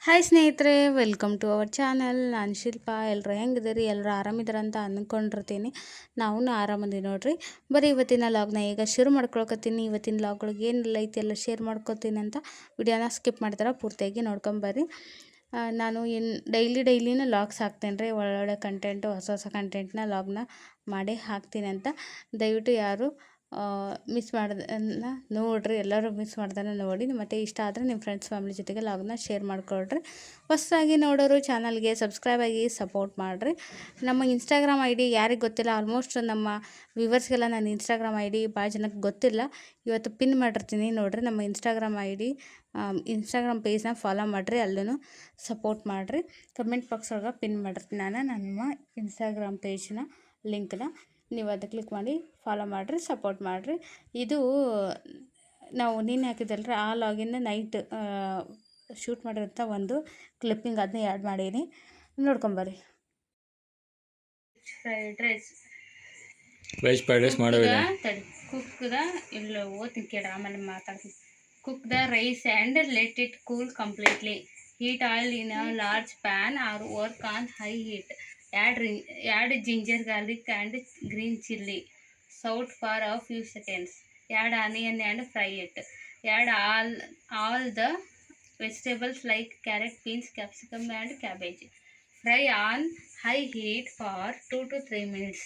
Hi ಸ್ನೇಹಿತರೆ, welcome to our channel. ನಾನು ಶಿಲ್ಪ. ಎಲ್ಲರೂ ಹೆಂಗಿದ್ದೀರಿ? ಎಲ್ಲರೂ ಆರಾಮಿದ್ದೀರ ಅಂತ ಅಂದ್ಕೊಂಡಿರ್ತೀನಿ. ನಾವು ಆರಾಮದಿ ನೋಡ್ರಿ. ಬರೀ ಇವತ್ತಿನ ಲಾಗ್ನ ಈಗ ಶುರು ಮಾಡ್ಕೊಳಕತ್ತೀನಿ. ಇವತ್ತಿನ ಲಾಗ್ಗಳಿಗೆ ಏನೆಲ್ಲ ಐತಿ ಎಲ್ಲ ಶೇರ್ ಮಾಡ್ಕೊತೀನಿ ಅಂತ ವಿಡಿಯೋನ ಸ್ಕಿಪ್ ಮಾಡ್ತಾರೆ ಪೂರ್ತಿಯಾಗಿ ನೋಡ್ಕೊಂಬರ್ರಿ. ನಾನು ಡೈಲಿನ ಲಾಗ್ಸ್ ಹಾಕ್ತೇನೆ ರೀ. ಒಳ್ಳೊಳ್ಳೆ ಕಂಟೆಂಟು, ಹೊಸ ಕಂಟೆಂಟ್ನ ಲಾಗ್ನ ಮಾಡಿ ಹಾಕ್ತೀನಿ ಅಂತ ದಯವಿಟ್ಟು ಯಾರು ಮಿಸ್ ಮಾಡ್ದನ್ನ ನೋಡಿರಿ. ಎಲ್ಲರೂ ಮಿಸ್ ಮಾಡ್ದನ್ನ ನೋಡಿ. ಮತ್ತು ಇಷ್ಟ ಆದರೆ ನಿಮ್ಮ ಫ್ರೆಂಡ್ಸ್ ಫ್ಯಾಮಿಲಿ ಜೊತೆಗೆ ಲಾಗ್ನ ಶೇರ್ ಮಾಡ್ಕೊಳ್ರಿ. ಹೊಸದಾಗಿ ನೋಡೋರು ಚಾನಲ್ಗೆ ಸಬ್ಸ್ಕ್ರೈಬ್ ಆಗಿ ಸಪೋರ್ಟ್ ಮಾಡಿರಿ. ನಮ್ಮ ಇನ್ಸ್ಟಾಗ್ರಾಮ್ ಐ ಡಿ ಯಾರಿಗೆ ಗೊತ್ತಿಲ್ಲ, ಆಲ್ಮೋಸ್ಟ್ ನಮ್ಮ ವ್ಯೂವರ್ಸ್ಗೆಲ್ಲ ನನ್ನ ಇನ್ಸ್ಟಾಗ್ರಾಮ್ ಐ ಡಿ ಭಾಳ ಜನಕ್ಕೆ ಗೊತ್ತಿಲ್ಲ. ಇವತ್ತು ಪಿನ್ ಮಾಡಿರ್ತೀನಿ ನೋಡಿರಿ. ನಮ್ಮ ಇನ್ಸ್ಟಾಗ್ರಾಮ್ ಐ ಡಿ ಇನ್ಸ್ಟಾಗ್ರಾಮ್ ಪೇಜ್ನ ಫಾಲೋ ಮಾಡಿರಿ, ಅಲ್ಲೂ ಸಪೋರ್ಟ್ ಮಾಡಿರಿ. ಕಮೆಂಟ್ ಬಾಕ್ಸ್ ಒಳಗೆ ಪಿನ್ ಮಾಡಿರ್ತೀನಿ ನಾನು ನಮ್ಮ ಇನ್ಸ್ಟಾಗ್ರಾಮ್ ಪೇಜ್ನ ಲಿಂಕ್ನ. ನೀವು ಅದು ಕ್ಲಿಕ್ ಮಾಡಿ ಫಾಲೋ ಮಾಡಿರಿ, ಸಪೋರ್ಟ್ ಮಾಡಿರಿ. ಇದು ನಾವು ನೀನು ಹಾಕಿದ್ದಲ್ರಿ, ಆ ಲಾಗಿನ್ ನೈಟ್ ಶೂಟ್ ಮಾಡಿರೋಂಥ ಒಂದು ಕ್ಲಿಪ್ಪಿಂಗ್, ಅದನ್ನ ಆ್ಯಡ್ ಮಾಡೀನಿ, ನೋಡ್ಕೊಂಬರ್ರಿ. Fried rice, veg fried rice ಮಾಡೋದಿಲ್ಲ. ಕುಕ್ದ ಇಲ್ಲ ಓದ್ತೀನಿ ಕೇಳಿ, ಆಮೇಲೆ ಮಾತಾಡ್ತೀನಿ. Cook the rice and let it cool completely. Heat oil in a large pan or work on high heat. Add ginger, garlic and green chili. Saute for a few seconds. Add onion and fry it. Add all the vegetables like carrot, beans, capsicum and cabbage. Fry on high heat for 2 to 3 minutes.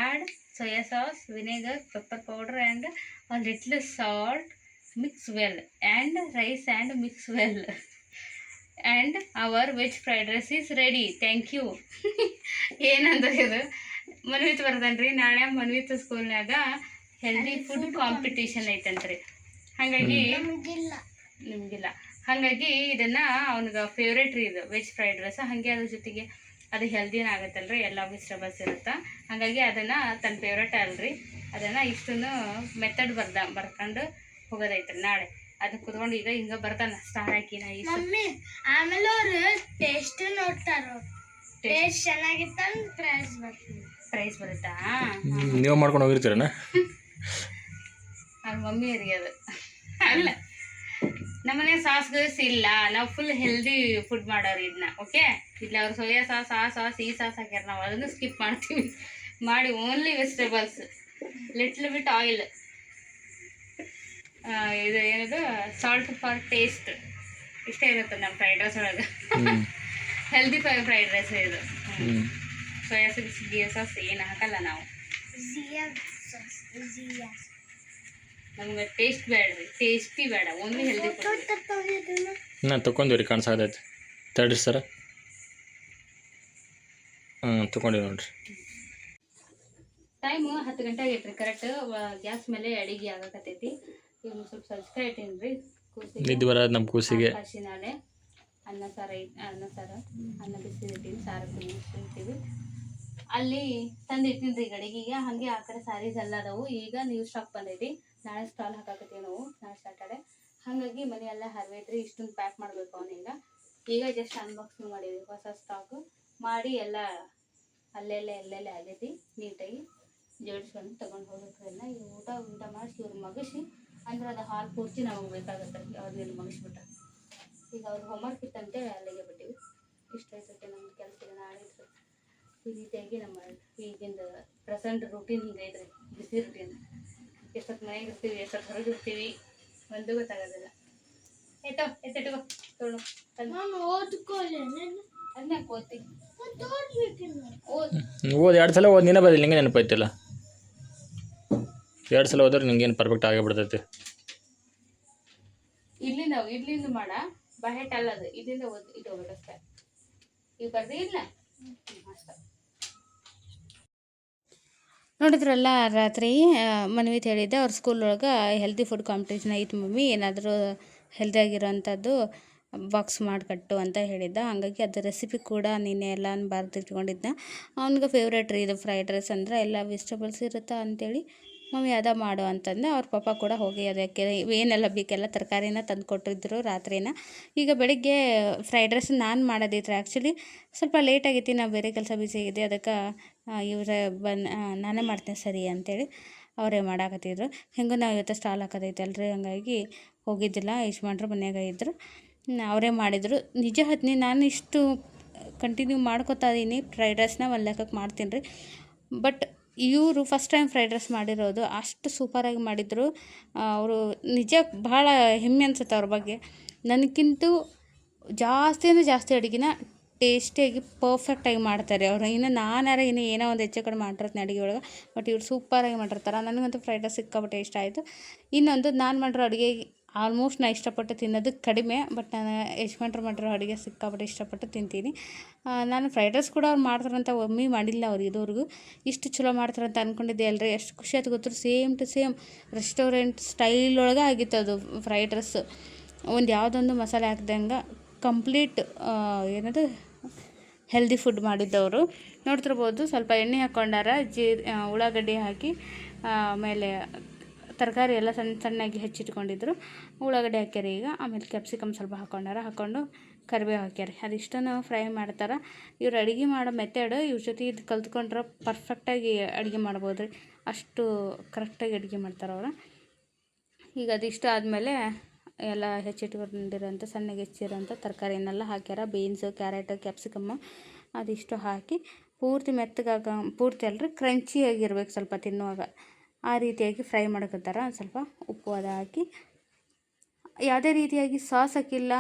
Add soya sauce, vinegar, pepper powder and a little salt. Mix well and rice and mix well. And our veg fried rice is ready. Thank you. ಏನಂದ್ರೆ ಇದು ಮನ್ವಿತ್ ಬರ್ತಾನೆ ನಾಳೆ ಮನ್ವಿತ್ ಸ್ಕೂಲ್ನಾಗ healthy food competition ಐತಂತ್ರಿ. ಹಾಗಾಗಿ ನಿಮಗಿಲ್ಲ, ಹಾಗಾಗಿ ಇದನ್ನು ಅವ್ನಿಗೆ ಫೇವ್ರೇಟ್ ರೀ ಇದು ವೆಜ್ ಫ್ರೈಡ್ ರೈಸ್. ಹಾಗೆ ಅದ್ರ ಜೊತೆಗೆ ಅದು ಹೆಲ್ದಿನ ಆಗುತ್ತಲ್ರಿ, ಎಲ್ಲ ವೆಜಿಟೇಬಲ್ಸ್ ಇರುತ್ತೆ. ಹಾಗಾಗಿ ಅದನ್ನು ತನ್ನ ಫೇವ್ರೇಟ್ ಅಲ್ರಿ, ಅದನ್ನು ಇಷ್ಟನ್ನು ಮೆಥಡ್ ಬರ್ಕೊಂಡು ಹೋಗೋದೈತ್ರಿ. ನಾಳೆ ಅದಕ್ಕೆ ಕುತ್ಕೊಂಡು ಈಗ ಹಿಂಗೆ ಬರ್ತಾನೆ ಸ್ಟಾರ್ ಹಾಕಿ ನಾ ಆಮೇಲೆ ಅವರು ಟೇಸ್ಟ್ ನೋಡ್ತಾರ. ಟೇಸ್ಟ್ ಚೆನ್ನಾಗಿತ್ತ ಪ್ರೈಸ್ ಬರುತ್ತಾ? ನೀವು ಮಾಡ್ಕೊಂಡು ಹೋಗಿರ್ತೀರಣ್ಣ? ಅವ್ರ ಮಮ್ಮಿ ರೀ ಅದು. ಅಲ್ಲ, ನಮ್ಮನೆ ಸಾಸ್ ಗೀಸ್ ಇಲ್ಲ, ನಾವು ಫುಲ್ ಹೆಲ್ದಿ ಫುಡ್ ಮಾಡೋರು ಇದನ್ನ. ಓಕೆ, ಇಲ್ಲ ಅವ್ರು ಸೋಯಾ ಸಾಸ್, ಆ ಸಾಸ್, ಈ ಸಾಸ್ ಹಾಕ್ಯಾರ, ನಾವು ಅದನ್ನು ಸ್ಕಿಪ್ ಮಾಡ್ತೀವಿ. ಮಾಡಿ only vegetables, little bit oil, ಇದು ಏನದು ಸಾಲ್ಟ್ ಫಾರ್ ಟೇಸ್ಟ್, ಇಷ್ಟೇ ಇರುತ್ತೆ ನಮ್ಮ ಫ್ರೈಡ್ ರೈಸ್ ಒಳಗೆ. ಹೆಲ್ದಿ ಫ್ರೈಡ್ ರೈಸ್ ಇದು. ಸೋಯಾ ಸಾಸ್, ಜಿಯಾ ಸಾಸ್ ಏನು ಹಾಕಲ್ಲ ನಾವು. ನಮ್ಗೆ ಟೇಸ್ಟ್ ಬೇಡ್ರಿ, ಟೇಸ್ಟಿ ಬೇಡ, ಓನ್ಲಿ ಹೆಲ್ದಿ ಫುಡ್. ನಾನು ತೊಗೊಂಡಿವ್ರಿ, ಕಾಣಿಸಾಗೈತೆ ತಡ್ರಿ ಸರ. ತೊಗೊಂಡಿವಿ ನೋಡ್ರಿ. ಟೈಮು 10 ಗಂಟೆ ಆಗೈತ್ರಿ ಕರೆಕ್ಟ್. ಗ್ಯಾಸ್ ಮೇಲೆ ಅಡಿಗೆ ಆಗಕತ್ತೈತಿ. ಇವ್ನು ಸ್ವಲ್ಪ ಸಜ್ಕ ಇಟ್ಟೇನ್ರಿ ಕೂಸಿಗೆ, ನಿದ್ದೆ ಬರೋದು ನಮ್ಮ ಕೂಸಿಗೆ. ನಾಳೆ ಅನ್ನ ಬಿಸಿ ಇಟ್ಟಿವಿ, ಸಾರು ಇಟ್ಟಿವಿ. ಅಲ್ಲಿ ತಂದು ಇಟ್ಟಿನ್ರಿ ಗಡಿಗೆಗೆ. ಹಾಗೆ ಆ ಕಡೆ ಸ್ಯಾರೀಸ್ ಎಲ್ಲ ಅದಾವು. ಈಗ ನ್ಯೂ ಸ್ಟಾಕ್ ಬಂದೈತಿ, ನಾಳೆ ಸ್ಟಾಲ್ ಹಾಕಾಕತ್ತೀವಿ ನಾವು, ನಾಳೆ ಸ್ಯಾಟರ್ಡೆ. ಹಾಗಾಗಿ ಮನೆಯೆಲ್ಲ ಹರಿವೈತ್ರಿ. ಇಷ್ಟೊಂದು ಪ್ಯಾಕ್ ಮಾಡಬೇಕು ಅವನೀಗ. ಈಗ ಜಸ್ಟ್ ಅನ್ಬಾಕ್ಸಿಂಗ್ ಮಾಡಿದ್ವಿ, ಹೊಸ ಸ್ಟಾಕು ಮಾಡಿ ಎಲ್ಲ ಎಲ್ಲೆಲ್ಲೇ ಆಗೈತಿ. ನೀಟಾಗಿ ಜೋಡಿಸ್ಕೊಂಡು ತೊಗೊಂಡು ಹೋಗ್ಬೇಕು. ಎಲ್ಲ ಈಗ ಊಟ ಮಾಡಿಸಿ ಇವ್ರು ಮಗಿಸಿ, ಅಂದ್ರೆ ಅದು ಹಾಲು ಪೂರ್ತಿ ನಮಗೆ ಬೇಕಾಗುತ್ತೆ. ಅವ್ರನ್ನೆಲ್ಲ ಮಗಿಸ್ಬಿಟ್ರೆ ಈಗ ಅವ್ರು ಹೋಮ್ವರ್ಕ್ ಇತ್ತಂತೇಳಿ ಅಲ್ಲಿಗೆ ಬಿಟ್ಟಿವಿ. ಇಷ್ಟ ಐತೆ ನಮ್ಗೆ ಕೆಲಸ. ನಾಳೆ ಈ ರೀತಿಯಾಗಿ ನಮ್ಮ ಈಗಿಂದ ಪ್ರೆಸೆಂಟ್ ರೂಟೀನ್ ಹಿಂಗೆ ಐತ್ರಿ, ಬಿಸಿ ರೂಟೀನ್. ಎಷ್ಟೊತ್ತು ಮನೆಗೆ ಇರ್ತೀವಿ, ಎಷ್ಟೊತ್ತು ಹೊರಗೆ ಇರ್ತೀವಿ, ಒಂದು ಗೊತ್ತಾಗೋದಿಲ್ಲ. ಎತ್ತಿಟ್ಕೋ ತೊಳು ಅದನ್ನ ಓದ್ತಿ ಓದಿ 2 ಸಲ ಓದಿ ನೀನೇ ಬರಲಿ, ನಿಂಗೆ ನೆನಪೈತಿಲ್ಲ. 2 ಸಲ ಹೋದ್ರೆ ನಿಂಗೇನು ಪರ್ಫೆಕ್ಟ್ ಆಗೇ ಬಿಡ್ತೈತಿ. ಇಡ್ಲಿಂದ ಮಾಡ ಬಹೆಟ್ ಅಲ್ಲದು, ಇದರಿಂದ ಇಟ್ಕೋಬೇಕಷ್ಟೆ. ಈಗ ಬರ್ದಿ ಇಲ್ಲ ಅಷ್ಟ. ನೋಡಿದ್ರಲ್ಲ, ರಾತ್ರಿ ಮನ್ವಿತ್ ಹೇಳಿದ್ದೆ ಅವ್ರ ಸ್ಕೂಲ್ ಒಳಗೆ ಹೆಲ್ದಿ ಫುಡ್ ಕಾಂಪಿಟೇಷನ್ ಐತಿ ಮಮ್ಮಿ, ಏನಾದರೂ ಹೆಲ್ದಿಯಾಗಿರೋವಂಥದ್ದು ಬಾಕ್ಸ್ ಮಾಡಿಕಟ್ಟು ಅಂತ ಹೇಳಿದ್ದ. ಹಾಗಾಗಿ ಅದು ರೆಸಿಪಿ ಕೂಡ ನೀನೆ ಎಲ್ಲ ಬರೆದಿಟ್ಕೊಂಡಿದ್ದ. ಅವ್ನಿಗೆ ಫೇವ್ರೇಟ್ ರೀ ಇದು ಫ್ರೈಡ್ ರೈಸ್ ಅಂದರೆ, ಎಲ್ಲ ವೆಜಿಟೇಬಲ್ಸ್ ಇರುತ್ತಾ ಅಂಥೇಳಿ ಮಮ್ಮಿ ಅದ ಮಾಡು ಅಂತಂದೆ. ಅವ್ರ ಪಾಪ ಕೂಡ ಹೋಗಿ ಅದಕ್ಕೆ ಏನೆಲ್ಲ ಬೇಕೆಲ್ಲ ತರಕಾರಿನ ತಂದು ಕೊಟ್ಟಿದ್ರು ರಾತ್ರಿನ. ಈಗ ಬೆಳಿಗ್ಗೆ ಫ್ರೈಡ್ ರೈಸ್ ನಾನು ಮಾಡೋದಿತ್ತು. ಆ್ಯಕ್ಚುಲಿ ಸ್ವಲ್ಪ ಲೇಟ್ ಆಗೈತಿ, ನಾವು ಬೇರೆ ಕೆಲಸ ಬಿಸಿ ಆಗಿದೆ. ಅದಕ್ಕೆ ಇವರೇ ನಾನೇ ಮಾಡ್ತೇನೆ ಸರಿ ಅಂತೇಳಿ ಅವರೇ ಮಾಡಾಕತ್ತಿದ್ರು. ಹೆಂಗೂ ನಾವು ಇವತ್ತು ಸ್ಟಾಲ್ ಹಾಕೋದೈತೆ ಅಲ್ರಿ, ಹಂಗಾಗಿ ಹೋಗಿದ್ದಿಲ್ಲ. ಯಜಮಾನ್ರು ಮನ್ಯಾಗ ಇದ್ರು. ಅವರೇ ಮಾಡಿದರು. ನಿಜ ಹೇಳ್ತೀನಿ, ನಾನು ಇಷ್ಟು ಕಂಟಿನ್ಯೂ ಮಾಡ್ಕೊತಾ ಇದ್ದೀನಿ ಫ್ರೈಡ್ ರೈಸ್ನ ಒಂದು ಲೆಕ್ಕಕ್ಕೆ ಮಾಡ್ತೀನಿ ರೀ. ಬಟ್ ಇವರು ಫಸ್ಟ್ ಟೈಮ್ ಫ್ರೈಡ್ ರೈಸ್ ಮಾಡಿರೋದು, ಅಷ್ಟು ಸೂಪರಾಗಿ ಮಾಡಿದರು. ಅವರು ನಿಜ ಭಾಳ ಹೆಮ್ಮೆ ಅನ್ಸುತ್ತೆ ಅವ್ರ ಬಗ್ಗೆ. ನನಗಿಂತೂ ಜಾಸ್ತಿ ಅಂದರೆ ಜಾಸ್ತಿ ಅಡುಗೆನ ಟೇಸ್ಟಿಯಾಗಿ ಪರ್ಫೆಕ್ಟಾಗಿ ಮಾಡ್ತಾರೆ ಅವರು. ಇನ್ನು ನಾನಾರ ಏನೋ ಒಂದು ಹೆಚ್ಚು ಕಡಿಮೆ ಮಾಡಿರ್ತೀನಿ ಅಡುಗೆ ಒಳಗೆ, ಬಟ್ ಇವ್ರು ಸೂಪರಾಗಿ ಮಾಡಿರ್ತಾರೆ. ನನಗಂತೂ ಫ್ರೈಡ್ ರೈಸ್ ಸಿಕ್ಕಾಪಟ್ಟೆ ಇಷ್ಟ ಆಯಿತು. ಇನ್ನೊಂದು, ನಾನು ಮಾಡಿರೋ ಅಡುಗೆ ಆಲ್ಮೋಸ್ಟ್ ನಾನು ಇಷ್ಟಪಟ್ಟು ತಿನ್ನೋದು ಕಡಿಮೆ, ಬಟ್ ನಾನು ಯಜಮಾನ್ರು ಮಾಡಿರೋ ಅಡುಗೆ ಸಿಕ್ಕಾಪಟ್ಟೆ ಇಷ್ಟಪಟ್ಟು ತಿಂತೀನಿ. ನಾನು ಫ್ರೈಡ್ ರೈಸ್ ಕೂಡ ಅವ್ರು ಮಾಡ್ತಾರಂತ ಒಮ್ಮೆ ಮಾಡಿಲ್ಲ ಅವ್ರು ಇದುವರೆಗೂ. ಇಷ್ಟು ಚಲೋ ಮಾಡ್ತಾರಂತ ಅಂದ್ಕೊಂಡಿದ್ದೆ ಅಲ್ರಿ. ಎಷ್ಟು ಖುಷಿ ಆಯ್ತು ಗೊತ್ತು. Same to same restaurant style ಒಳಗೆ ಆಗಿತ್ತು ಅದು ಫ್ರೈಡ್ ರೈಸ್. ಒಂದು ಯಾವುದೊಂದು ಮಸಾಲೆ ಹಾಕ್ದಂಗೆ ಕಂಪ್ಲೀಟ್ ಏನದು ಹೆಲ್ದಿ ಫುಡ್ ಮಾಡಿದ್ದವರು. ನೋಡ್ತಿರ್ಬೋದು, ಸ್ವಲ್ಪ ಎಣ್ಣೆ ಹಾಕ್ಕೊಂಡಾರ, ಉಳ್ಳಾಗಡ್ಡಿ ಹಾಕಿ ಆಮೇಲೆ ತರಕಾರಿ ಎಲ್ಲ ಸಣ್ಣಗೆ ಹೆಚ್ಚಿಟ್ಕೊಂಡಿದ್ರು. ಉಳ್ಳಾಗಡ್ಡಿ ಹಾಕ್ಯಾರ ಈಗ. ಆಮೇಲೆ ಕ್ಯಾಪ್ಸಿಕಮ್ ಸ್ವಲ್ಪ ಹಾಕ್ಕೊಂಡು ಕರಿಬೇವು ಹಾಕ್ಯಾರ. ಅದಿಷ್ಟನ್ನು ಫ್ರೈ ಮಾಡ್ತಾರೆ. ಇವ್ರು ಅಡುಗೆ ಮಾಡೋ ಮೆಥಡ್ ಇವ್ರ ಜೊತೆ ಇದು ಕಲ್ತ್ಕೊಂಡ್ರೆ ಪರ್ಫೆಕ್ಟಾಗಿ ಅಡುಗೆ ಮಾಡ್ಬೋದು ರೀ. ಅಷ್ಟು ಕರೆಕ್ಟಾಗಿ ಅಡುಗೆ ಮಾಡ್ತಾರೆ ಅವರು. ಈಗ ಅದಿಷ್ಟು ಆದಮೇಲೆ ಎಲ್ಲ ಹೆಚ್ಚಿಟ್ಕೊಂಡಿರೋಂಥ ಸಣ್ಣಗೆ ಹೆಚ್ಚಿರೋಂಥ ತರಕಾರಿನೆಲ್ಲ ಹಾಕ್ಯಾರ. ಬೀನ್ಸು, ಕ್ಯಾರೆಟು, ಕ್ಯಾಪ್ಸಿಕಮ್ಮು ಅದಿಷ್ಟು ಹಾಕಿ ಪೂರ್ತಿ ಮೆತ್ತಗಾಗ, ಪೂರ್ತಿ ಅಲ್ಲರಿ ಕ್ರಂಚಿಯಾಗಿರ್ಬೇಕು ಸ್ವಲ್ಪ ತಿನ್ನುವಾಗ, ಆ ರೀತಿಯಾಗಿ ಫ್ರೈ ಮಾಡ್ಕೊತಾರೆ. ಸ್ವಲ್ಪ ಉಪ್ಪು ಅದು ಹಾಕಿ, ಯಾವುದೇ ರೀತಿಯಾಗಿ ಸಾಸ್ ಹಾಕಿಲ್ಲ,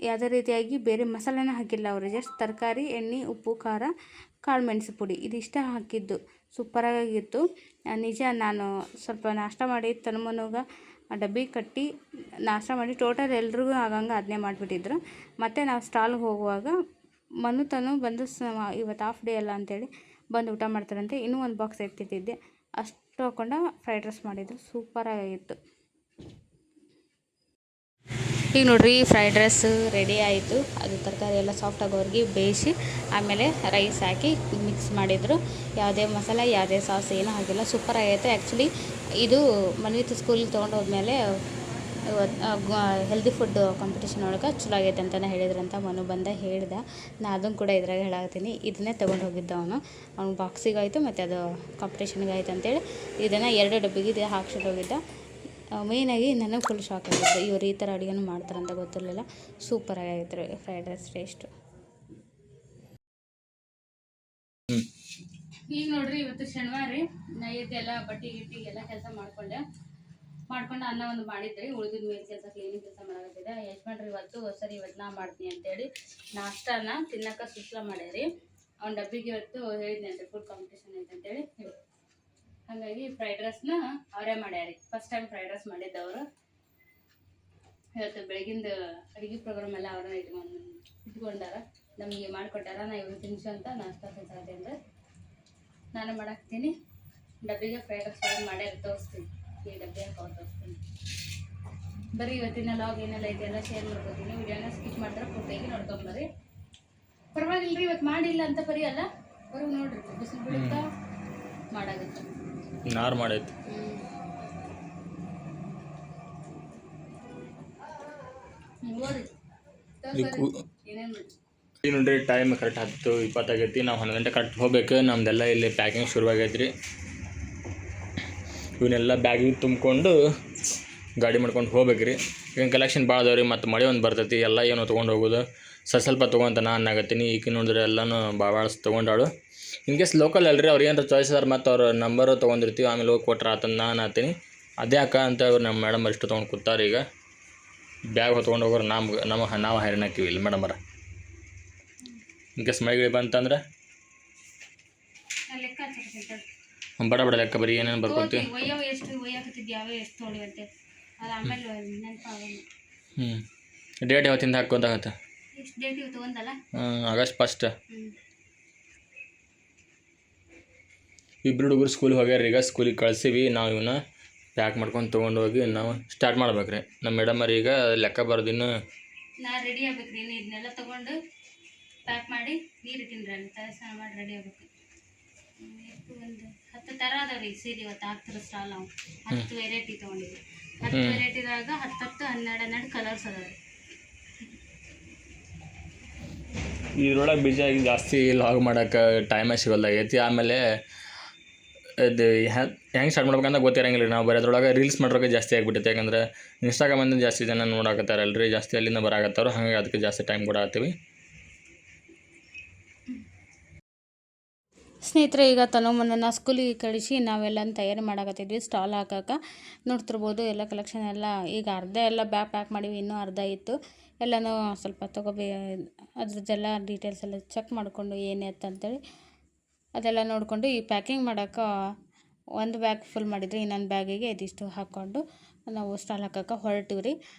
ಯಾವುದೇ ರೀತಿಯಾಗಿ ಬೇರೆ ಮಸಾಲೆನ ಹಾಕಿಲ್ಲ ಅವರು. ಜಸ್ಟ್ ತರಕಾರಿ, ಎಣ್ಣೆ, ಉಪ್ಪು, ಖಾರ, ಕಾಳು ಮೆಣಸು ಪುಡಿ ಇದಿಷ್ಟ ಹಾಕಿದ್ದು. ಸೂಪರಾಗಿತ್ತು. ನಿಜ ನಾನು ಸ್ವಲ್ಪ ನಾಷ್ಟ ಮಾಡಿ ತನ್ಮನಗ ಡಬ್ಬಿ ಕಟ್ಟಿ ನಾಷ್ಟ ಮಾಡಿ ಟೋಟಲ್ ಎಲ್ರಿಗೂ ಆಗಂಗೆ ಅದನ್ನೇ ಮಾಡಿಬಿಟ್ಟಿದ್ರು. ಮತ್ತು ನಾವು ಸ್ಟಾಲ್ಗೆ ಹೋಗುವಾಗ ತನು ಬಂದು ಇವತ್ತು ಹಾಫ್ ಡೇ ಅಲ್ಲ ಅಂತೇಳಿ ಬಂದು ಊಟ ಮಾಡ್ತಾರಂತೆ. ಇನ್ನೂ ಒಂದು ಬಾಕ್ಸ್ ಎತ್ತಿಟ್ಟಿದ್ದೆ. ಅಷ್ಟು ಹಾಕ್ಕೊಂಡು ಫ್ರೈಡ್ ರೈಸ್ ಮಾಡಿದ್ರು. ಸೂಪರಾಗಿತ್ತು. ಈಗ ನೋಡ್ರಿ, ಫ್ರೈಡ್ ರೈಸ್ ರೆಡಿ ಆಯಿತು. ಅದು ತರಕಾರಿ ಎಲ್ಲ ಸಾಫ್ಟಾಗೋರಿಗೆ ಬೇಯಿಸಿ ಆಮೇಲೆ ರೈಸ್ ಹಾಕಿ ಮಿಕ್ಸ್ ಮಾಡಿದರು. ಯಾವುದೇ ಮಸಾಲೆ, ಯಾವುದೇ ಸಾಸ್ ಏನೂ ಹಾಕಿಲ್ಲ. ಸೂಪರಾಗೈತೆ. ಆ್ಯಕ್ಚುಲಿ ಇದು ಮನ್ವಿತ್ ಸ್ಕೂಲಿಗೆ ತೊಗೊಂಡು ಹೋದ್ಮೇಲೆ ಹೆಲ್ದಿ ಫುಡ್ ಕಾಂಪಿಟೇಷನ್ ಒಳಗೆ ಚಲೋ ಆಗೈತೆ ಅಂತಲೇ ಹೇಳಿದ್ರಂತ. ಮನು ಬಂದ ಹೇಳ್ದೆ. ನಾ ಅದನ್ನು ಕೂಡ ಇದ್ರಾಗ ಹೇಳಾಕತ್ತೀನಿ. ಇದನ್ನೇ ತೊಗೊಂಡು ಹೋಗಿದ್ದ ಅವ್ನು ಬಾಕ್ಸಿಗೆ ಆಯಿತು ಮತ್ತು ಅದು ಕಾಂಪಿಟೇಷನ್ಗೆ ಆಯ್ತು ಅಂತೇಳಿ ಇದನ್ನು 2 ಡಬ್ಬಿಗೆ ಇದು ಹಾಕ್ಸಿಟ್ಟು ಹೋಗಿದ್ದ. ಮೇಯ್ನಾಗಿ ನನಗೆ ಫುಲ್ ಶಾಕ್ ಆಗಿತ್ತು, ಇವ್ರು ಈ ಥರ ಅಡುಗೆನೂ ಮಾಡ್ತಾರಂತ ಗೊತ್ತಿರಲಿಲ್ಲ. ಸೂಪರಾಗೈತೆ ರೀ ಫ್ರೈಡ್ ರೈಸ್ ಟೇಸ್ಟು. ಈಗ ನೋಡ್ರಿ, ಇವತ್ತು ಶನಿವಾರ ರೀ. ನೈಯತ್ತೆಲ್ಲ ಬಟ್ಟೆ ಗಿಟ್ಟಿಗೆಲ್ಲ ಕೆಲಸ ಮಾಡ್ಕೊಂಡು ಅನ್ನ ಒಂದು ಮಾಡಿದ್ರಿ. ಉಳಿದಿದ ಮೇಲೆ ಕೆಲಸ ಕ್ಲೀನಿಂಗ್ ಕೆಲಸ ಮಾಡಾಕತ್ತಿದ್ದೆ. ಯಜಮಾನ್ರಿ ಇವತ್ತು ನಾ ಮಾಡ್ತೀನಿ ಅಂತೇಳಿ ನಾಷ್ಟಾನ ತಿನ್ನಕ್ಕೆ ಸುಸ್ಲ ಮಾಡ್ಯಾರಿ. ಅವ್ನ ಡಬ್ಬಿಗೆ ಇವತ್ತು ಹೇಳಿದ್ನಿ ಅಂತ ಫುಡ್ ಕಾಂಪಿಟೇಷನ್ ಐತೆ ಅಂತೇಳಿ. ಹಾಗಾಗಿ ಫ್ರೈಡ್ ರೈಸ್ನ ಅವರೇ ಮಾಡ್ಯಾರಿ. ಫಸ್ಟ್ ಟೈಮ್ ಫ್ರೈಡ್ ರೈಸ್ ಮಾಡಿದ್ದವರು. ಇವತ್ತು ಬೆಳಗಿಂದ ಅಡುಗೆ ಪ್ರೋಗ್ರಾಮ್ ಎಲ್ಲ ಅವರೇ ಇಟ್ಕೊಂಡಾರ, ನಮಗೆ ಮಾಡಿಕೊಟ್ಟಾರ. ನಾ ಇವ್ರು ತಿನ್ಸು ಅಂತ ನಾಷ್ಟ ಕೆಲಸ ಅಂದರೆ ನಾನು ಮಾಡಾಕ್ತೀನಿ. ಡಬ್ಬಿಗೆ ಫ್ರೈಡ್ ರೈಸ್ ಮಾಡ್ಯಾರ, ತೋರಿಸ್ತೀನಿ. ಈ ಡಬ್ಬಿ ಹಾಕೋ ತೋರಿಸ್ತೀನಿ. ಬರೀ ಇವತ್ತಿನ ಲಾಗ್ ಏನೆಲ್ಲ ಐತೆ ಎಲ್ಲ ಶೇರ್ ಮಾಡ್ಕೊತೀನಿ. ವಿಡಿಯೋನ ಸ್ಕಿಪ್ ಮಾಡ್ತಾರೆ ಪೂರ್ತಿಯಾಗಿ ನೋಡ್ಕೊಂಬರ್ರಿ. ಪರವಾಗಿಲ್ಲ ರೀ, ಇವತ್ತು ಮಾಡಿಲ್ಲ ಅಂತ ಬರೀ ಅಲ್ಲ, ಬರೋ ನೋಡ್ರಿ ಬಿಸಿಲು ಬಿಡುತ್ತಾ ಮಾಡಾಗುತ್ತೆ. ನಾರು ಮಾಡೈತಿ. ಈಗ ನೋಡ್ರಿ, ಟೈಮ್ ಕರೆಕ್ಟ್ 10:20 ಆಗೈತಿ. ನಾವು 11 ಗಂಟೆ ಕರೆಕ್ಟ್ ಹೋಗ್ಬೇಕು. ನಮ್ದೆಲ್ಲ ಇಲ್ಲಿ ಪ್ಯಾಕಿಂಗ್ ಶುರುವಾಗೈತೆ ರೀ. ಇವನ್ನೆಲ್ಲ ಬ್ಯಾಗಿಗೆ ತುಂಬಿಕೊಂಡು ಗಾಡಿ ಮಾಡ್ಕೊಂಡು ಹೋಗ್ಬೇಕು ರೀ. ಈಗ ಕಲೆಕ್ಷನ್ ಭಾಳ ಅದಾವೆ ರೀ. ಮತ್ತು ಮಳೆ ಒಂದು ಬರ್ತೈತಿ, ಎಲ್ಲ ಏನು ತೊಗೊಂಡು ಹೋಗೋದು ಸ್ವಲ್ಪ ತೊಗೊಂತ ನಾನು ಆಗತ್ತೀನಿ. ಈಗ ನೋಡಿದ್ರೆ ಎಲ್ಲನೂ ಭಾಳ ತೊಗೊಂಡಾಳು. ಇನ್ ಕೇಸ್ ಲೋಕಲ್ ಅಲ್ರಿ, ಅವ್ರು ಏನಾರ ಚಾಯ್ಸ್ ಅದಾರ ಮತ್ತು ಅವ್ರ ನಂಬರು ತೊಗೊಂಡಿರ್ತೀವಿ. ಆಮೇಲೆ ಹೋಗಿ ಕೊಟ್ರೆ ಆತಂದು ನಾನು ಆತೀನಿ. ಅದೇ ಅಕ್ಕ ಅಂತ ಅವ್ರು ನಮ್ಮ ಮೇಡಮ್ ಇಷ್ಟು ತೊಗೊಂಡು ಕೂತಾರೆ. ಈಗ ಬ್ಯಾಗ್ ಹೊತ್ಕೊಂಡು ಹೋಗೋರು ನಾವು ಹೈರಾಣ ಹಾಕಿವಿ ಇಲ್ಲಿ ಮೇಡಮರ. ಇನ್ ಕೇಸ್ ಮಳೆಗಿಳಿ ಬಂತಂದ್ರೆ ಬಡ ಲೆಕ್ಕ ಬರೀ ಏನೇನು ಬರ್ಕೊತೀವಿ. ಡೇಟ್ ಯಾವತ್ತಿಂದ ಹಾಕೋದಾಗತ್ತೆ? ಆಗಸ್ಟ್ 1. ಇಬ್ಬರು ಹುಡುಗರು ಸ್ಕೂಲಿಗೆ ಹೋಗ್ಯಾರ. ಈಗ ಸ್ಕೂಲಿಗೆ ಕಳ್ಸೀವಿ. ನಾವು ಇವನ್ನ ಪ್ಯಾಕ್ ಮಾಡ್ಕೊಂಡು ತೊಗೊಂಡು ಹೋಗಿ ನಾವು ಸ್ಟಾರ್ಟ್ ಮಾಡ್ಬೇಕು ರೀ. ನಮ್ಮ ಮೇಡಮರು ಈಗ ಲೆಕ್ಕ ಬರ್ದಿನ್ನು ನಾ ರೆಡಿ ಆಗ್ಬೇಕು ರೀ. ಇದನ್ನೆಲ್ಲ ತೊಗೊಂಡು ಪ್ಯಾಕ್ ಮಾಡಿ ನೀರು ಇಟ್ಟಿನಿ. ಸ್ನಾನ ಮಾಡಿ ರೆಡಿ ಆಗ್ಬೇಕು. ಒಂದು 10 ಥರ ಅದಾವೆ ರೀ ಸೀರೆ. ಇವತ್ತು ಹಾಕ್ತಿರೋ ಸ್ಟಾಲ್ ನಾವು 10 ವೆರೈಟಿ ತೊಗೊಂಡಿದ್ವಿ. 10 ವೆರೈಟಿದಾಗ 10 12 ಕಲರ್ಸ್ ಅದಾವೆ ರೀ. ಇದ್ರೊಳಗೆ ಬಿಜಿಯಾಗಿ ಜಾಸ್ತಿ ಲಾಗ್ ಮಾಡೋಕೆ ಟೈಮೇ ಸಿಗೋಲ್ದಾಗೈತಿ. ಆಮೇಲೆ ಇದು ಹೆಂಗೆ ಸ್ಟಾರ್ಟ್ ಮಾಡ್ಬೇಕಂತ ಗೊತ್ತಿರಂಗಿಲ್ಲ ರೀ. ನಾವು ಬರೀ ಅದ್ರೊಳಗೆ ರೀಲ್ಸ್ ಮಾಡೋಕೆ ಜಾಸ್ತಿ ಆಗಿಬಿಟ್ಟೈತೆ. ಯಾಕಂದ್ರೆ ಇನ್ಸ್ಟಾಗ್ರಾಮಿಂದ ಜಾಸ್ತಿ ಜನ ನೋಡಾಕತ್ತಾರಲ್ಲ ರೀ, ಜಾಸ್ತಿ ಅಲ್ಲಿಂದ ಬರಾಕತ್ತಾರ. ಹಾಗಾಗಿ ಅದಕ್ಕೆ ಜಾಸ್ತಿ ಟೈಮ್ ಕೊಡಾತ್ತೀವಿ. ಸ್ನೇಹಿತರೆ, ಈಗ ತನುಮನನ್ನು ಸ್ಕೂಲಿಗೆ ಕಳಿಸಿ ನಾವೆಲ್ಲ ತಯಾರಿ ಮಾಡಾಕತ್ತಿದ್ವಿ ಸ್ಟಾಲ್ ಹಾಕಕ್ಕೆ. ನೋಡ್ತಿರ್ಬೋದು ಎಲ್ಲ ಕಲೆಕ್ಷನ್ ಎಲ್ಲ ಈಗ ಅರ್ಧ ಎಲ್ಲ ಪ್ಯಾಕ್ ಮಾಡಿವಿ, ಇನ್ನೂ ಅರ್ಧ ಇತ್ತು. ಎಲ್ಲನೂ ಸ್ವಲ್ಪ ಅದ್ರದ್ದೆಲ್ಲ ಡೀಟೇಲ್ಸ್ ಎಲ್ಲ ಚೆಕ್ ಮಾಡಿಕೊಂಡು ಏನಿತ್ತು ಅಂತೇಳಿ ಅದೆಲ್ಲ ನೋಡಿಕೊಂಡು ಈ ಪ್ಯಾಕಿಂಗ್ ಮಾಡೋಕೆ ಒಂದು ಬ್ಯಾಗ್ ಫುಲ್ ಮಾಡಿದ್ರಿ, ಇನ್ನೊಂದು ಬ್ಯಾಗಿಗೆ ಇದಿಷ್ಟು ಹಾಕ್ಕೊಂಡು ನಾವು ಸ್ಟಾಲ್ ಹಾಕಕ್ಕೆ ಹೊರಟಿವಿ ರೀ.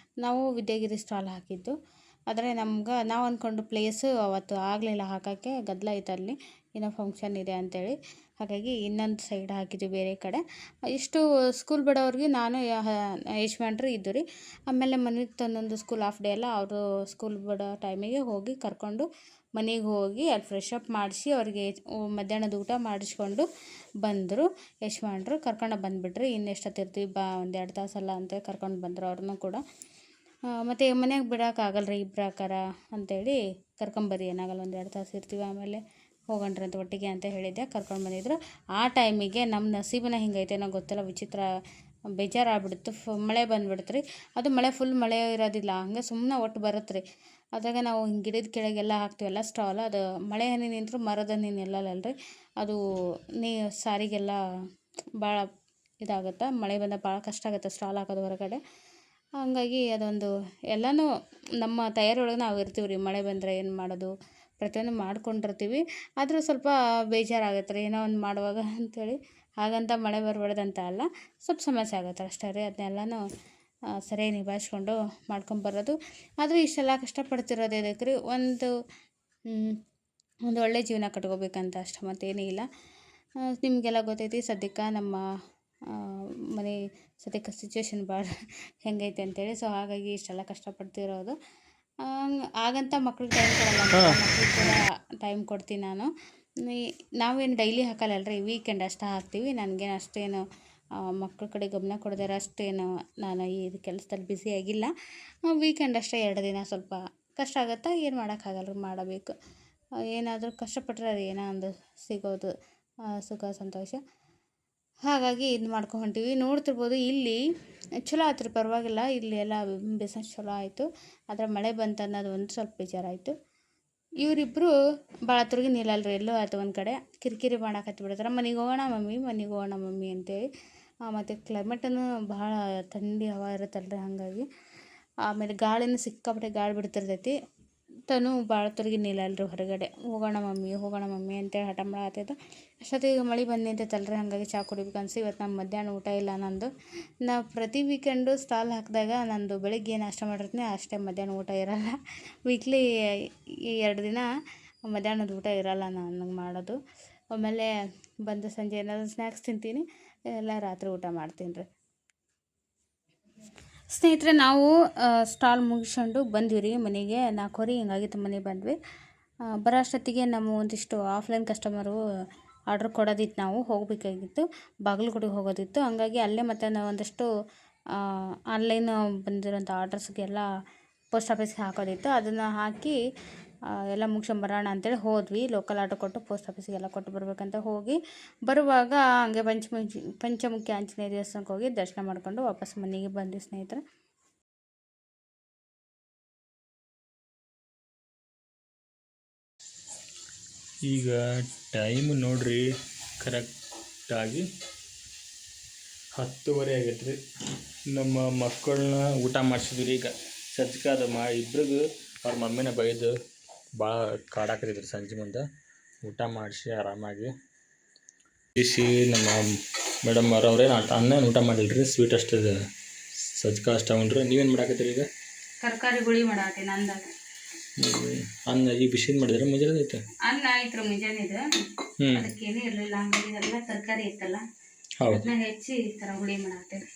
ನಾವು ವಿದ್ಯಾಗಿರಿ ಸ್ಟಾಲ್ ಹಾಕಿದ್ದು, ಆದರೆ ನಾವು ಅಂದ್ಕೊಂಡು ಪ್ಲೇಸು ಅವತ್ತು ಆಗಲಿಲ್ಲ ಹಾಕೋಕ್ಕೆ, ಗದ್ದಲ ಐತೆ ಅಲ್ಲಿ, ಏನೋ ಫಂಕ್ಷನ್ ಇದೆ ಅಂಥೇಳಿ. ಹಾಗಾಗಿ ಇನ್ನೊಂದು ಸೈಡ್ ಹಾಕಿದ್ವಿ ಬೇರೆ ಕಡೆ. ಇಷ್ಟು ಸ್ಕೂಲ್ ಬಿಡೋವ್ರಿಗೆ ನಾನು ಯಜಮಾನ್ರು ಇದ್ದು ರೀ. ಆಮೇಲೆ ಮನೆಗೆ ತಂದೊಂದು ಸ್ಕೂಲ್ ಹಾಫ್ ಡೇ ಅಲ್ಲ, ಅವರು ಸ್ಕೂಲ್ ಬಿಡೋ ಟೈಮಿಗೆ ಹೋಗಿ ಕರ್ಕೊಂಡು ಮನೆಗೆ ಹೋಗಿ ಅಲ್ಲಿ ಫ್ರೆಶ್ ಅಪ್ ಮಾಡಿಸಿ ಅವ್ರಿಗೆ ಮಧ್ಯಾಹ್ನದ ಊಟ ಮಾಡಿಸ್ಕೊಂಡು ಬಂದರು. ಯಜಮಾನ್ರು ಕರ್ಕೊಂಡು ಬಂದುಬಿಟ್ರಿ. ಇನ್ನೆಷ್ಟೊತ್ತಿರ್ತೀವಿ ಬಾ, 1-2 ತಾಸಲ್ಲ ಅಂತ ಕರ್ಕೊಂಡು ಬಂದರು ಅವ್ರನ್ನೂ ಕೂಡ. ಮತ್ತು ಮನೆಗೆ ಬಿಡೋಕ್ಕಾಗಲ್ಲ ರೀ ಇಬ್ಬರಾಕಾರ ಅಂಥೇಳಿ, ಕರ್ಕೊಂಬರ್ರಿ ಏನಾಗಲ್ಲ, 1-2 ತಾಸು ಇರ್ತೀವಿ ಆಮೇಲೆ ಹೋಗೋಣ್ರಿ ಅಂತ ಒಟ್ಟಿಗೆ ಅಂತ ಹೇಳಿದ್ದೆ. ಕರ್ಕೊಂಡು ಬಂದಿದ್ರು. ಆ ಟೈಮಿಗೆ ನಮ್ಮ ನಸೀಬನ ಹಿಂಗೈತೆ ಏನೋ ಗೊತ್ತಿಲ್ಲ, ವಿಚಿತ್ರ ಬೇಜಾರಾಗ್ಬಿಡ್ತು. ಮಳೆ ಬಂದುಬಿಡ್ತು ರೀ. ಅದು ಮಳೆ ಫುಲ್ ಮಳೆ ಇರೋದಿಲ್ಲ, ಹಂಗೆ ಸುಮ್ಮನೆ ಒಟ್ಟು ಬರುತ್ತೆ ರೀ. ಅದಾಗ ನಾವು ಗಿಡದ ಕೆಳಗೆಲ್ಲ ಹಾಕ್ತೀವಲ್ಲ ಸ್ಟಾಲ್, ಅದು ಮಳೆ ಹನಿ ನಿಂತರೂ ಮರದ ಹನಿ ನಿಲ್ಲಲ್ಲಲ್ರಿ, ಅದು ಸಾರಿಗೆಲ್ಲ ಭಾಳ ಇದಾಗುತ್ತೆ. ಮಳೆ ಬಂದಾಗ ಭಾಳ ಕಷ್ಟ ಆಗುತ್ತೆ ಸ್ಟಾಲ್ ಹಾಕೋದು ಹೊರಗಡೆ. ಹಂಗಾಗಿ ಅದೊಂದು ಎಲ್ಲನೂ ನಮ್ಮ ತಯಾರಿ ಒಳಗೆ ನಾವು ಇರ್ತೀವಿ ರೀ. ಮಳೆ ಬಂದರೆ ಏನು ಮಾಡೋದು, ಪ್ರತಿಯೊಂದು ಮಾಡ್ಕೊಂಡಿರ್ತೀವಿ. ಆದರೂ ಸ್ವಲ್ಪ ಬೇಜಾರಾಗುತ್ತೆ ರೀ ಏನೋ ಒಂದು ಮಾಡುವಾಗ ಅಂಥೇಳಿ. ಹಾಗಂತ ಮಳೆ ಬರಬಾರ್ದಂತ ಅಲ್ಲ, ಸ್ವಲ್ಪ ಸಮಸ್ಯೆ ಆಗುತ್ತೆ ಅಷ್ಟೇ ರೀ. ಅದನ್ನೆಲ್ಲನೂ ಸರಿಯಾಗಿ ನಿಭಾಯಿಸ್ಕೊಂಡು ಮಾಡ್ಕೊಂಬರೋದು. ಆದರೂ ಇಷ್ಟೆಲ್ಲ ಕಷ್ಟಪಡ್ತಿರೋದು ಇದಕ್ಕೆ ರೀ, ಒಂದು ಒಳ್ಳೆ ಜೀವನ ಕಟ್ಕೋಬೇಕಂತ ಅಷ್ಟೆ, ಮತ್ತೇನೂ ಇಲ್ಲ. ನಿಮಗೆಲ್ಲ ಗೊತ್ತೈತಿ ಸದ್ಯಕ್ಕೆ ನಮ್ಮ ಮನೆ ಸದ್ಯಕ್ಕೆ ಸಿಚುವೇಶನ್ ಭಾಳ ಹೆಂಗೈತೆ ಅಂತೇಳಿ. ಸೊ ಹಾಗಾಗಿ ಇಷ್ಟೆಲ್ಲ ಕಷ್ಟಪಡ್ತಿರೋದು. ಹಾಗಂತ ಮಕ್ಳಿಗೆ ಟೈಮ್ ಕೊಡಲ್ಲ, ಮಕ್ಳಿಗೆ ಕೂಡ ಟೈಮ್ ಕೊಡ್ತೀನಿ ನಾನು. ನಾವೇನು ಡೈಲಿ ಹಾಕಲ್ಲಲ್ಲ ರೀ, ವೀಕೆಂಡ್ ಅಷ್ಟೇ ಹಾಕ್ತೀವಿ. ನನಗೇನು ಅಷ್ಟೇನು ಮಕ್ಳ ಕಡೆ ಗಮನ ಕೊಡದಿರೋ ಅಷ್ಟೇನು ನಾನು ಈ ಕೆಲಸದಲ್ಲಿ ಬ್ಯುಸಿ ಆಗಿಲ್ಲ. ವೀಕೆಂಡ್ ಅಷ್ಟೇ 2 ದಿನ ಸ್ವಲ್ಪ ಕಷ್ಟ ಆಗುತ್ತೆ, ಏನು ಮಾಡೋಕ್ಕಾಗಲ್ಲ ರೀ, ಮಾಡಬೇಕು. ಏನಾದರೂ ಕಷ್ಟಪಟ್ಟರೆ ಅದು ಏನೋ ಒಂದು ಸಿಗೋದು ಸುಖ ಸಂತೋಷ. ಹಾಗಾಗಿ ಇದು ಮಾಡ್ಕೊಂಡು ಹೊಂಟೀವಿ. ನೋಡ್ತಿರ್ಬೋದು ಇಲ್ಲಿ ಚಲೋ ಆಯ್ತು ರೀ, ಪರವಾಗಿಲ್ಲ. ಇಲ್ಲಿ ಎಲ್ಲ ಬಿಸ್ನೆಸ್ ಚಲೋ ಆಯಿತು. ಆದರೆ ಮಳೆ ಬಂತು ಅನ್ನೋದು ಒಂದು ಸ್ವಲ್ಪ ಬೇಜಾರಾಯಿತು. ಇವರಿಬ್ಬರು ಭಾಳ ಹೊತ್ತಿಗೆ ನಿಲ್ಲಲ್ಲ ರೀ, ಎಲ್ಲೋ ಆಯ್ತು ಒಂದು ಕಡೆ ಕಿರಿಕಿರಿ ಮಾಡಾಕತ್ತಿ ಬಿಡ್ತಾರೆ. ಮನೆಗೆ ಹೋಗೋಣ ಮಮ್ಮಿ ಅಂತೇಳಿ. ಮತ್ತು ಕ್ಲೈಮೇಟನ್ನು ಭಾಳ ಥಂಡಿ ಹವಾ ಇರುತ್ತಲ್ಲ ರೀ, ಹಾಗಾಗಿ. ಆಮೇಲೆ ಗಾಳಿನೂ ಸಿಕ್ಕಾಪಟ್ಟೆ ಗಾಳಿ ಬಿಡ್ತಿರ್ತೈತಿ. ತನು ಭಾಳ ಹೊತ್ತಿಗೆ ನಿಲ್ಲಲ್ಲ ರೀ ಹೊರಗಡೆ. ಹೋಗೋಣ ಮಮ್ಮಿ ಅಂತೇಳಿ ಹಠ ಮಾಡಾಕತ್ತೈತೆ. ಅಷ್ಟೊತ್ತಿಗೆ ಮಳೆ ಬಂದು ನಿಂತೈತಲ್ಲ ರೀ, ಹಾಗಾಗಿ ಚಹಾ ಕುಡಿಬೇಕು ಅನ್ಸಿ. ಇವತ್ತು ನಮ್ಮ ಮಧ್ಯಾಹ್ನ ಊಟ ಇಲ್ಲ ನಂದು. ನಾವು ಪ್ರತಿ ವೀಕೆಂಡು ಸ್ಟಾಲ್ ಹಾಕಿದಾಗ ನಂದು ಬೆಳಿಗ್ಗೆ ಏನು ನಾಷ್ಟ ಮಾಡಿರ್ತೀನಿ ಅಷ್ಟೇ, ಮಧ್ಯಾಹ್ನ ಊಟ ಇರೋಲ್ಲ. ವೀಕ್ಲಿ 2 ದಿನ ಮಧ್ಯಾಹ್ನದ ಊಟ ಇರೋಲ್ಲ ನನಗೆ ಮಾಡೋದು. ಆಮೇಲೆ ಬಂದು ಸಂಜೆ ಏನಾದರೂ ಸ್ನ್ಯಾಕ್ಸ್ ತಿಂತೀನಿ, ಎಲ್ಲ ರಾತ್ರಿ ಊಟ ಮಾಡ್ತೀನಿ ರೀ. ಸ್ನೇಹಿತರೆ, ನಾವು ಸ್ಟಾಲ್ ಮುಗಿಸ್ಕೊಂಡು ಬಂದ್ವಿ ರೀ ಮನೆಗೆ. 4:30 ಹಿಂಗಾಗಿತ್ತು ಮನೆಗೆ ಬಂದ್ವಿ. ಬರೋ ಅಷ್ಟೊತ್ತಿಗೆ ನಮ್ಮ ಒಂದಿಷ್ಟು ಆಫ್ಲೈನ್ ಕಸ್ಟಮರು ಆರ್ಡ್ರ್ ಕೊಡೋದಿತ್ತು, ನಾವು ಹೋಗಬೇಕಾಗಿತ್ತು, ಬಾಗಲಕೋಟೆಗೆ ಹೋಗೋದಿತ್ತು. ಹಂಗಾಗಿ ಅಲ್ಲೇ ಮತ್ತು ನಾವು ಒಂದಷ್ಟು ಆನ್ಲೈನ್ ಬಂದಿರೋಂಥ ಆರ್ಡರ್ಸ್ಗೆಲ್ಲ ಪೋಸ್ಟ್ ಆಫೀಸ್ಗೆ ಹಾಕೋದಿತ್ತು. ಅದನ್ನು ಹಾಕಿ ಎಲ್ಲ ಮುಗಿಸ್ಕೊಂಬರೋಣ ಅಂತೇಳಿ ಹೋದ್ವಿ. ಲೋಕಲ್ ಆರ್ಡ್ರ್ ಕೊಟ್ಟು ಪೋಸ್ಟ್ ಆಫೀಸಿಗೆಲ್ಲ ಕೊಟ್ಟು ಬರ್ಬೇಕಂತ ಹೋಗಿ ಬರುವಾಗ ಹಂಗೆ ಪಂಚಮುಖಿ ಆಂಜನೇಯ ದೇವಸ್ಥಾನಕ್ಕೆ ಹೋಗಿ ದರ್ಶನ ಮಾಡಿಕೊಂಡು ವಾಪಸ್ ಮನೆಗೆ ಬಂದ್ವಿ ಸ್ನೇಹಿತರೆ. ಈಗ ಟೈಮ್ ನೋಡ್ರಿ, ಕರೆಕ್ಟಾಗಿ 10:30 ಆಗೈತೆ ರೀ. ನಮ್ಮ ಮಕ್ಕಳನ್ನ ಊಟ ಮಾಡಿಸಿದ್ವಿ. ಈಗ ಸಜ್ಜಕ ಅದು ಇಬ್ರಿಗೂ ಅವ್ರ ಮಮ್ಮಿನ ಬೈದು ಭಾಳ ಕಾಡಾಕತ್ತಿದ್ರು ಸಂಜೆ ಮುಂದೆ. ಊಟ ಮಾಡಿಸಿ ಆರಾಮಾಗಿ ಬಿಸಿ ನಮ್ಮ ಮೇಡಮ್ ಅವ್ರೇನು ಅನ್ನೇನು ಊಟ ಮಾಡಿಲ್ರಿ, ಸ್ವೀಟ್ ಅಷ್ಟು ಸಜ್ಜಕ ಅಷ್ಟು ಉಂಡ್ರಿ. ನೀವೇನು ಮಾಡಾಕತ್ತೀರಿ ಈಗ? ತರಕಾರಿ ಗುಳಿ ಮಾಡಾತೀನಿ ಅಂದಾಗ. ಅನ್ನ ಈಗ ಬಿಸಿದು ಮಾಡಿದ್ರೆ ಮುಂಜಾನೆ ಐತೆ ಅನ್ನ ಆಯ್ತು ಮುಂಜಾನೆದು, ಅದಕ್ಕೇನೂ ಇರಲಿಲ್ಲ. ಹಂಗಾಗಿ ಎಲ್ಲ ತರಕಾರಿ ಇತ್ತಲ್ಲ, ಅದನ್ನ ಹೆಚ್ಚಿ ಈ ಥರ ಹುಳಿ ಮಾಡಾತೀನಿ.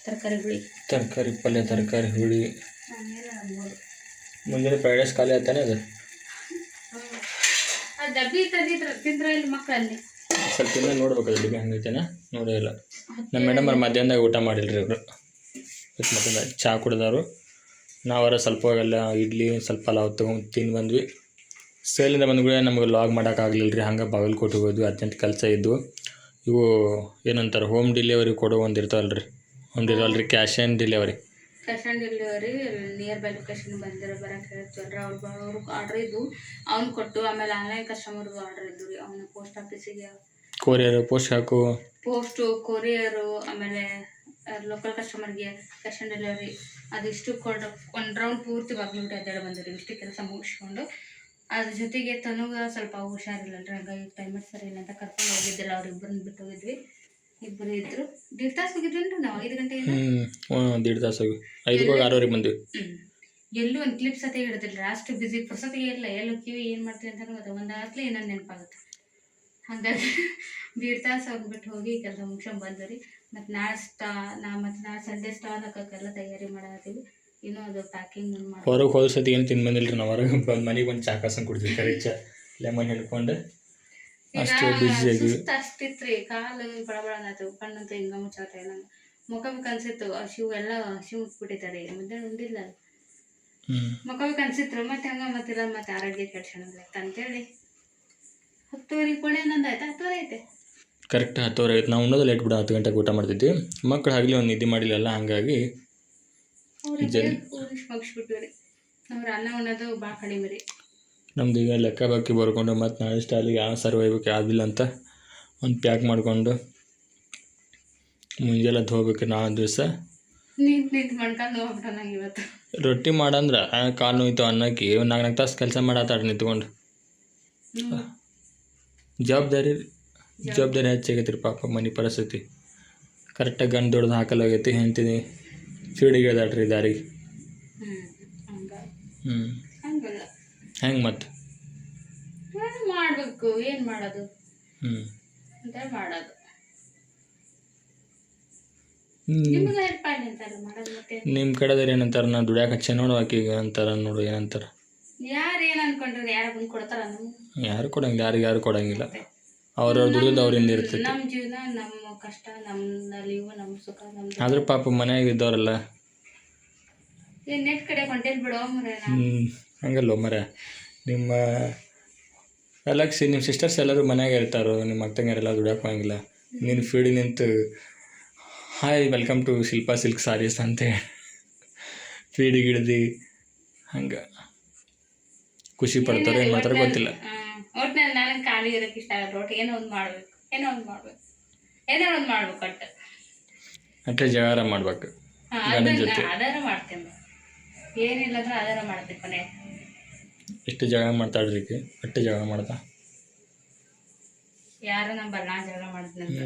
ತರಕಾರಿ ಪಲ್ಯ, ತರಕಾರಿ ಹುಳಿ. ಮುಂಜಾನೆ ಫ್ರೈಡ್ ರೈಸ್ ಖಾಲಿ ಆಯ್ತಾನೆ ಅದು ಡಬ್ಬಿ ತಿಂದ್ರೆ ಇಲ್ಲಿ ಮಕ್ಕಳಲ್ಲಿ ಸ್ವಲ್ಪ ಇನ್ನೂ ನೋಡ್ಬೇಕು ಅದು ಡಬ್ಬಿ ಹಂಗೈತೇನೆ, ನೋಡೇ ಇಲ್ಲ. ನಮ್ಮ ಮೇಡಮ್ ಅವ್ರು ಮಧ್ಯಾಹ್ನದಾಗ ಊಟ ಮಾಡಿಲ್ರಿ ಇವರು. ಮತ್ತೆ ಚಹಾ ಕುಡಿದವರು. ನಾವರ ಸ್ವಲ್ಪ ಎಲ್ಲ ಇಡ್ಲಿ ಸ್ವಲ್ಪ ಪಲಾವ್ ತೊಗೊಂಡು ತಿಂದು ಬಂದ್ವಿ. ಸೇಲಿಂದ ಬಂದ್ಬಿಟ್ಟು ನಮಗೆ ಲಾಗ್ ಮಾಡೋಕ್ಕಾಗಲಿಲ್ಲ ರೀ, ಹಂಗೆ ಬಾಗಲಕೋಟೆಗೆ ಹೋದ್ವಿ. ಅರ್ಜೆಂಟ್ ಕೆಲಸ ಇದ್ವು. ಇವು ಏನಂತಾರೆ ಹೋಮ್ ಡೆಲಿವರಿ ಕೊಡೋ ಒಂದು ಇರ್ತಾವಲ್ರಿ cash and delivery. Cash on delivery nearby location ಬರಕ್ಕೆ ಹೇಳ್ತೀವಲ್ರಿ ಅವ್ರು ಆರ್ಡ್ರ್ ಇದ್ದು ಅವ್ನು ಕೊಟ್ಟು ಆಮೇಲೆ ಆನ್ಲೈನ್ ಕಸ್ಟಮರ್ದು ಆರ್ಡ್ರ್ ಇದ್ದು ರೀ ಅವನು ಪೋಸ್ಟ್ ಆಫೀಸಿಗೆ ಕೊರಿಯರ್ ಪೋಸ್ಟ್ ಹಾಕು ಪೋಸ್ಟು ಕೊರಿಯರು ಆಮೇಲೆ ಲೋಕಲ್ ಕಸ್ಟಮರ್ಗೆ ಕ್ಯಾಶ್ ಆನ್ ಡೆಲಿವರಿ ಅದಿಷ್ಟು ಕೊಡು ಒಂದು ರೌಂಡ್ ಪೂರ್ತಿ ಬಾಗ್ಲುಂಟೆ ಅಡ್ಡಾಡಿ ಬಂದಿರಿ ಇಷ್ಟು ಕೆಲಸ ಮುಗಿಸ್ಕೊಂಡು ಅದ್ರ ಜೊತೆಗೆ ತನಗೆ ಸ್ವಲ್ಪ ಹುಷಾರಿಲ್ಲಲ್ರಿ ಹಂಗಾಗಿ ಕ್ಲೈಮೇಟ್ ಸರಿ ಇಲ್ಲ ಅಂತ ಕರ್ಕೊಂಡು ಹೋಗಿದ್ದಿಲ್ಲ ಅವ್ರಿಬ್ಬರನ್ನ ಬಿಟ್ಟು ಹೋಗಿದ್ವಿ. ಇಬ್ಬರು ಇದ್ರು 1.5 ತಾಸು ಹೋಗಿದ್ವಿ ನಾವು 5 ಗಂಟೆಯಿಂದ 1.5 ತಾಸು 5ಕ್ಕೆ 6:00 ಬಂದ್ವಿ. ಎಲ್ಲೂ ಒಂದು ಕ್ಲಿಪ್ ಸತಿ ಹಿಡಿದಿಲ್ಲ ಅಷ್ಟು ಬಿಸಿ ಪುಸ್ತಕಿಗೆ ಇಲ್ಲ ಎಲ್ಲ ಕಿವಿ ಏನು ಮಾಡ್ತೀವಿ ಅಂತ ಗೊತ್ತಾ ಒಂದಾಗಲೇ ಇನ್ನೊಂದು ನೆನಪಾಗುತ್ತೆ. ಹಾಗಾಗಿ 1.5 ತಾಸು ಹೋಗ್ಬಿಟ್ಟು ಹೋಗಿ ಕೆಲಸ ಮುಗಿಸ್ಕೊಂಡು ಬಂದ್ರಿ. ಮತ್ತು ನಾಳೆ ಸಂಡೇ ಸ್ಟಾಲ್ ಹಾಕೋಕ್ಕೆಲ್ಲ ತಯಾರಿ ಮಾಡತ್ತೀವಿ. ಇನ್ನೂ ಅದು ಪ್ಯಾಕಿಂಗ್ ಮಾಡಿ ಹೊರಗೆ ಹೋದ ಸತಿ ಏನು ತಿಂದು ಬಂದಿಲ್ಲ ನಾವು. ಹೊರಗೆ ಮನೆಗೆ ಬಂದು ಚಾ ಕಾಸಂಗೆ ಕುಡ್ತೀವಿ ಕರಿಚ ಲೆಮನ್ ಹಿಡ್ಕೊಂಡು ಅಷ್ಟು ಬಿಸಿ ಆಗಿ ಅಷ್ಟಿತ್ತು ರೀ. ಕಾಲು ಬಡಬಡನತ್ತು ಕಣ್ಣಂತೂ ಹಿಂಗೆ ಮುಚ್ಚಾತ ನಂಗೆ ಮುಖ ಅನ್ಸಿತ್ತು. ಹಸಿವು ಎಲ್ಲ ಹಸಿವು ಮುಟ್ಬಿಟ್ಟಿದ್ದಾರೆ ಮಧ್ಯಾಹ್ನ ಉಂಡಿಲ್ಲ ಮುಖ ಅನ್ಸಿತ್ತು. ಮತ್ತೆ ಹಂಗೆ ಮತ್ತಿಲ್ಲ ಮತ್ತೆ ಆರೋಗ್ಯ ಕೆಡ್ಸೋಣ ಅಂತೇಳಿ 10:30 ಕೊನೆ ನಂದು ಆಯ್ತು 10:30 ಐತೆ ಕರೆಕ್ಟ್ 10:00 ಆಯ್ತು. ನಾವು ಉಣ್ಣೋದು ಲೇಟ್ ಬಿಡ 10 ಗಂಟೆಗೆ ಊಟ ಮಾಡ್ತಿದ್ವಿ. ಮಕ್ಕಳು ಆಗಲಿ ಒಂದು ನಿದ್ದೆ ಮಾಡಿಲ್ಲಲ್ಲ ಹಂಗಾಗಿ ಅವ್ರಿಗೆ ಮುಗಿಸ್ಬಿಟ್ವಿ ರೀ. ಅವ್ರು ಅನ್ನ ಉಣ್ಣೋದು ಭಾಳ ಕಡಿಮೆ ರೀ. ನಮ್ದು ಈಗ ಲೆಕ್ಕ ಬಾಕಿ ಬರ್ಕೊಂಡು ಮತ್ತು ನಾಳೆ ಸ್ಟಾಲಿಗೆ ಯಾವ ಸರ್ವ್ ಒಯ್ಬೇಕು ಯಾವುದಿಲ್ಲ ಅಂತ ಒಂದು ಪ್ಯಾಕ್ ಮಾಡಿಕೊಂಡು ಮುಂಜಾನೆ ಹೋಗ್ಬೇಕು. ನಾಳೆ ದಿವಸ ನಿಂತು ಮಾಡ್ಕೊಂಡು ಹೋಗ್ಬಿಟ್ಟು ನಂಗೆ ಇವತ್ತು ರೊಟ್ಟಿ ಮಾಡಂದ್ರೆ ಕಾಲು ನೋಯ್ತು ಅನ್ನಕ್ಕೆ ಒಂದು 4 ತಾಸು ಕೆಲಸ ಮಾಡತ್ತಾಡ್ರಿ ನಿಂತ್ಕೊಂಡು. ಜವಾಬ್ದಾರಿ ಹೆಚ್ಚಾಗೈತಿ ರೀ ಪಾಪ ಮನೆ ಪರಿಸ್ಥಿತಿ. ಕರೆಕ್ಟಾಗಿ ಗಂಡು ದೊಡ್ದು ಹಾಕಲಾಗೈತಿ ಹೆಂಡ್ತೀನಿ ಫೀಡಿಗೆ ಇಳ್ದಾಡ್ರಿ ದಾರಿಗೆ. ಹಂಗಲ್ಲ ಹೆಂಗೆ ಮತ್ತೆ ಮಾಡಬೇಕು ಏನು ಮಾಡೋದು ಅಂತ ಮಾಡೋದು. ನಿಮ್ಗೆ ಹೆಲ್ಪ್ ಆಗಲಿ ಅಂತಾರ ಮಾಡೋದು. ಮತ್ತೆ ನಿಮ್ಮ ಕಡೆದವ್ರು ಏನಂತಾರೆ ನಾ ದುಡ್ಯಾಕೆ ಹಚ್ಚ ನೋಡು ಆಕಿಗೆ ಅಂತಾರೆ ನೋಡು ಏನಂತಾರೆ. ಯಾರು ಏನು ಅನ್ಕೊಂಡ್ರೆ ಯಾರು ಬಂದು ಕೊಡ್ತಾರ ನಮ್ಗೆ? ಯಾರು ಕೊಡಂಗಿಲ್ಲ ಯಾರು ಕೊಡಂಗಿಲ್ಲ. ಅವ್ರವ್ರ ದುಡಿದು ಅವ್ರಿಂದ ಇರ್ತೈತಿ. ನಮ್ಮ ಜೀವನ ನಮ್ಮ ಕಷ್ಟ ನಮ್ಮ ಲೀವು ನಮ್ಮ ಸುಖ ನಮ್ದು. ಆದ್ರೆ ಪಾಪ ಮನ್ಯಾಗ ಇದ್ದವ್ರಲ್ಲ ಏನು ನೆಟ್ ಕಡೆ ಹೊಂಟೇಲಿ ಬಿಡೋ ಮರೆ. ಹಂಗಲ್ಲ ಮರ ನಿಮ್ಮ ನಿಮ್ಮ ಸಿಸ್ಟರ್ಸ್ ಎಲ್ಲರೂ ಮನ್ಯಾಗ ಇರ್ತಾರೋ ನಿಮ್ಮ ಅಕ್ಕಂಗಾರೆಲ್ಲ ದುಡಿಯೋಕೆ ಹೋಗಂಗಿಲ್ಲ. ನೀನು ಫೀಡಿ ನಿಂತು hi welcome to Shilpa silk sarees ಅಂತ ಫೀಡಿಗೆ ಹಿಡ್ದು ಹಂಗೆ ಖುಷಿ ಪಡ್ತಾರೆ ಏನು ಮಾಡ್ತಾರೆ ಗೊತ್ತಿಲ್ಲ. ಒಟ್ಟಿನಲ್ಲಿ ನನಗೆ ಖಾಲಿ ಇರೋಕ್ಕೆ ಇಷ್ಟ ಆಗಲ್ಲ. ಒಟ್ಟು ಏನೋ ಒಂದು ಮಾಡ್ಬೇಕು ಅಟ್ಟೆ ಜಗಾರ ಮಾಡ್ಬೇಕು ಗಂಡನ ಜೊತೆ. ಆಧಾರ ಮಾಡ್ತೇನೆ ಏನಿಲ್ಲ ಅಂದ್ರೆ ಆಧಾರ ಮಾಡ್ತೀನಿ ಕೊನೆ. ಎಷ್ಟು ಜಗಳ ಮಾಡ್ತಾಳ್ರಿ ಅಟ್ಟೆ ಜಗಳ ಮಾಡ್ತಾ ಯಾರು ನಂಬಲ್ಲ ನಾ ಜಗಳ ಮಾಡ್ತೀನಿ ಅಂತ.